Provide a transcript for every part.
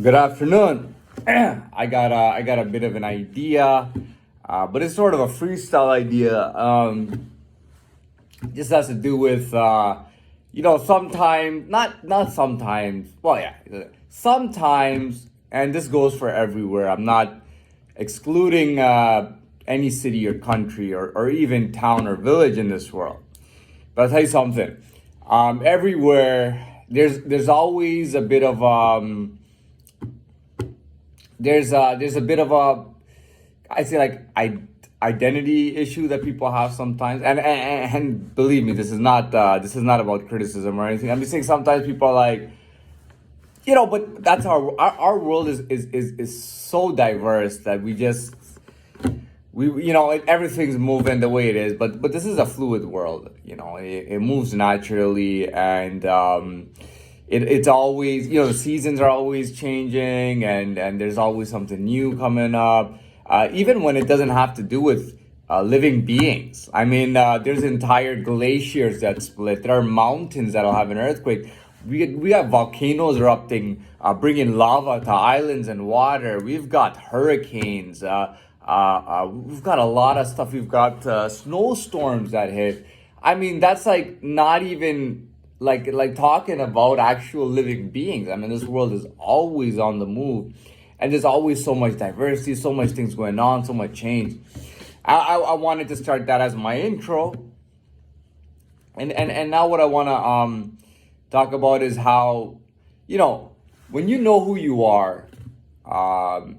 Good afternoon. I got a bit of an idea, but it's sort of a freestyle idea. This has to do with sometimes not sometimes. Well, yeah, sometimes, and this goes for everywhere. I'm not excluding any city or country or even town or village in this world. But I'll tell you something. Everywhere there's always a bit of there's a bit of a I say like identity issue that people have sometimes, and believe me, this is not about criticism or anything. I'm just saying sometimes people are like, but that's our world is so diverse that everything's moving the way it is, but this is a fluid world. It moves naturally, and it's always, the seasons are always changing, and there's always something new coming up, even when it doesn't have to do with living beings. I mean, there's entire glaciers that split. There are mountains that'll have an earthquake. We have volcanoes erupting, bringing lava to islands and water. We've got hurricanes. We've got a lot of stuff. We've got snowstorms that hit. I mean, that's like not even like talking about actual living beings. I mean, this world is always on the move, and there's always so much diversity, so much things going on, so much change. I wanted to start that as my intro, and now what I want to talk about is how, when you know who you are.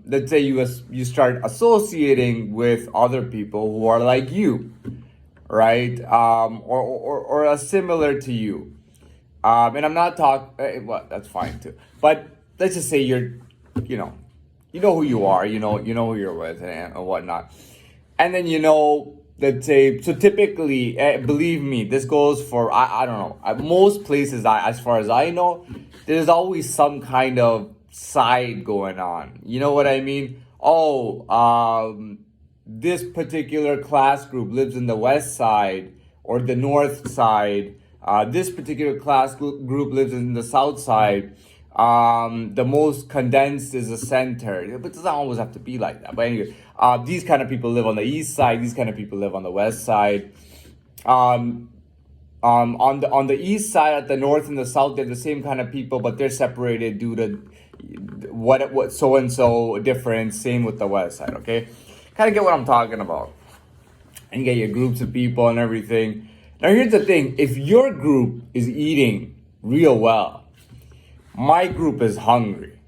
Let's say you start associating with other people who are like you, right? Or are similar to you. And I'm not talking. Well, that's fine too. But let's just say you know, you know who you are. You know who you're with and whatnot. And then let's say, so typically, believe me, this goes for I don't know, most places. As far as I know, there's always some kind of side going on. You know what I mean? Oh, this particular class group lives in the west side or the north side. This particular class group lives in the south side. The most condensed is the center, but it doesn't always have to be like that. But anyway, these kind of people live on the east side. These kind of people live on the west side. On the east side, at the north and the south, they're the same kind of people, but they're separated due to what so and so difference. Same with the west side. Okay, kind of get what I'm talking about. And you get your groups of people and everything. Now here's the thing: if your group is eating real well, my group is hungry,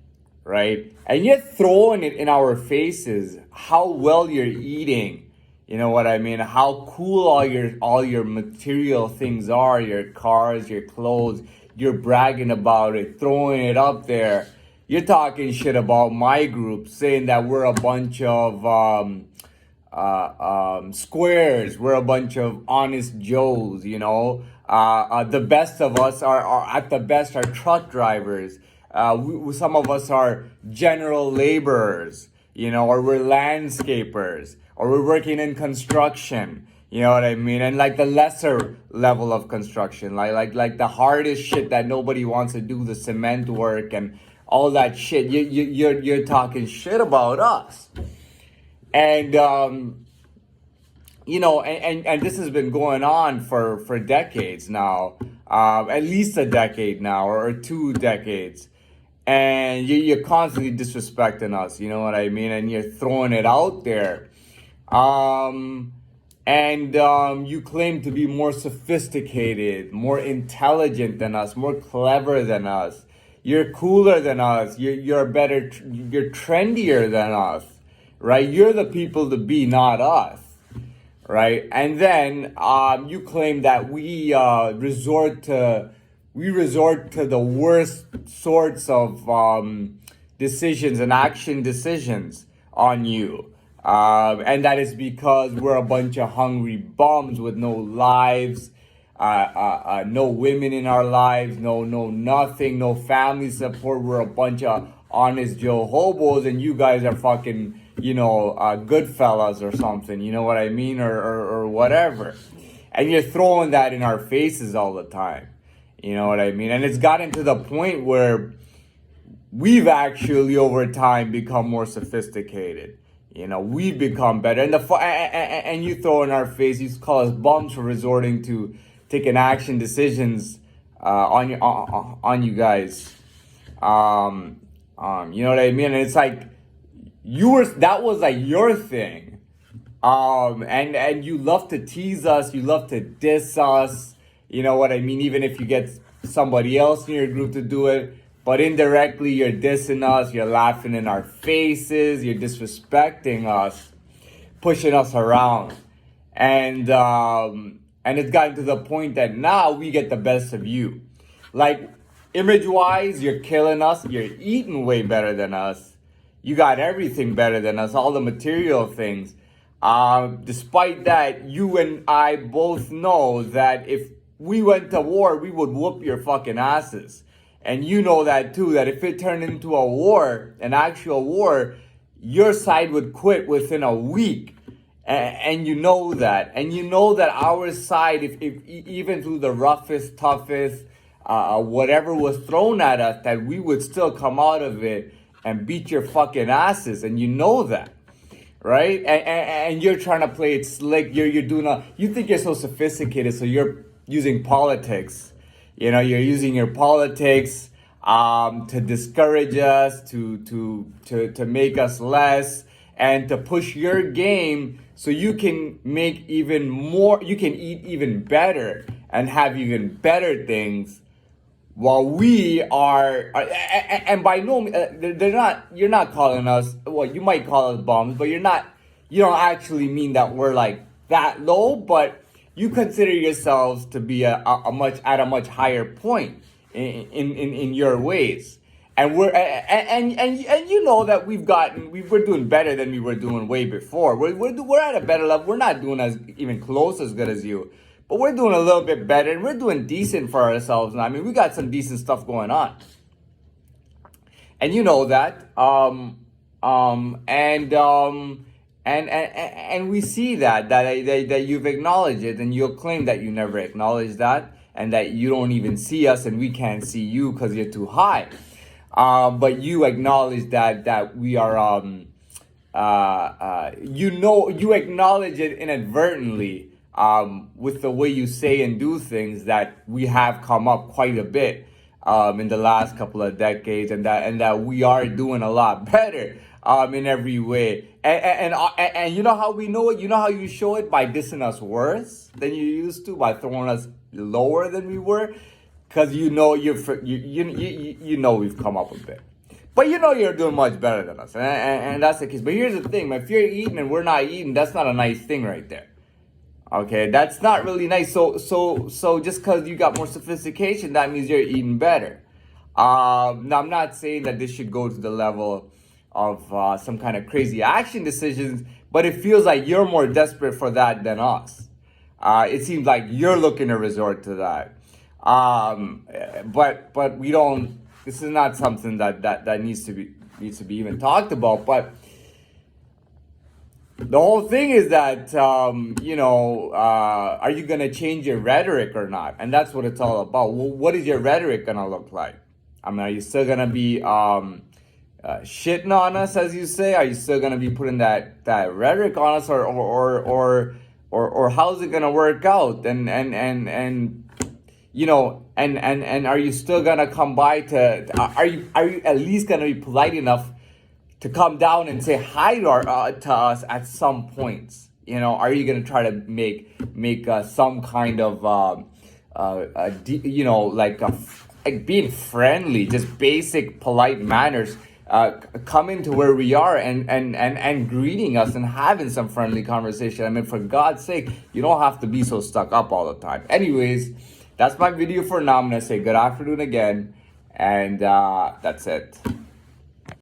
right? And you're throwing it in our faces how well you're eating. You know what I mean? How cool all your material things are, your cars, your clothes. You're bragging about it, throwing it up there. You're talking shit about my group, saying that we're a bunch of squares. We're a bunch of honest Joes. The best of us are at the best are truck drivers. Some of us are general laborers, or we're landscapers, or we're working in construction. You know what I mean? And like the lesser level of construction, like the hardest shit that nobody wants to do, the cement work and all that shit. You're talking shit about us. And and this has been going on for decades now, at least a decade now, or 2 decades. And you're constantly disrespecting us, you know what I mean? And you're throwing it out there. You claim to be more sophisticated, more intelligent than us, more clever than us. You're cooler than us. You're better. You're trendier than us, right? You're the people to be, not us, right? And then you claim that we resort to the worst sorts of decisions and action decisions on you. And that is because we're a bunch of hungry bums with no lives, no women in our lives, no nothing, no family support. We're a bunch of honest Joe hobos, and you guys are fucking, good fellas or something. You know what I mean, or whatever. And you're throwing that in our faces all the time. You know what I mean? And it's gotten to the point where we've actually over time become more sophisticated. You know, we've become better. And you throw in our face, you call us bums for resorting to taking action decisions on you guys. You know what I mean? And it's like that was like your thing. And you love to tease us, you love to diss us. You know what I mean? Even if you get somebody else in your group to do it, but indirectly you're dissing us, you're laughing in our faces, you're disrespecting us, pushing us around. And it's gotten to the point that now we get the best of you. Like, image-wise, you're killing us, you're eating way better than us. You got everything better than us, all the material things. Despite that, you and I both know that if we went to war, we would whoop your fucking asses. And you know that too, that if it turned into a war, an actual war, your side would quit within a week. And you know that. And you know that our side, if even through the roughest, toughest, whatever was thrown at us, that we would still come out of it and beat your fucking asses. And you know that. Right? And you're trying to play it slick. You're doing you think you're so sophisticated, so you're using politics. You know, you're using your politics to discourage us, to make us less, and to push your game so you can make even more, you can eat even better and have even better things, while we are and by no means, you're not calling us, well, you might call us bums, but you don't actually mean that we're like that low, but you consider yourselves to be at a much higher point in your ways, and and you know that we're doing better than we were doing way before. We're at a better level. We're not doing as even close as good as you, but we're doing a little bit better, and we're doing decent for ourselves now. I mean, we got some decent stuff going on, and you know that. And we see that you've acknowledged it, and you'll claim that you never acknowledged that, and that you don't even see us, and we can't see you because you're too high. But you acknowledge that we are, you acknowledge it inadvertently, with the way you say and do things, that we have come up quite a bit in the last couple of decades, and that we are doing a lot better in every way. And you know how we know it? You know how you show it? By dissing us worse than you used to, by throwing us lower than we were, because you know you know we've come up a bit. But you know you're doing much better than us, and that's the case. But here's the thing, man. If you're eating and we're not eating, that's not a nice thing right there. Okay, that's not really nice. So just because you got more sophistication, that means you're eating better. Now, I'm not saying that this should go to the level of some kind of crazy action decisions, but it feels like you're more desperate for that than us. It seems like you're looking to resort to that. But we don't. This is not something that needs to be even talked about. But the whole thing is that are you gonna change your rhetoric or not? And that's what it's all about. Well, what is your rhetoric gonna look like? I mean, are you still gonna be shitting on us, as you say? Are you still gonna be putting that rhetoric on us, or how's it gonna work out? And are you still gonna come by are you at least gonna be polite enough to come down and say hi to us at some points? You know, are you gonna try to make some kind of like being friendly, just basic polite manners, coming to where we are and greeting us and having some friendly conversation? I mean, for God's sake, you don't have to be so stuck up all the time. Anyways, that's my video for now. I'm gonna say good afternoon again, and that's it.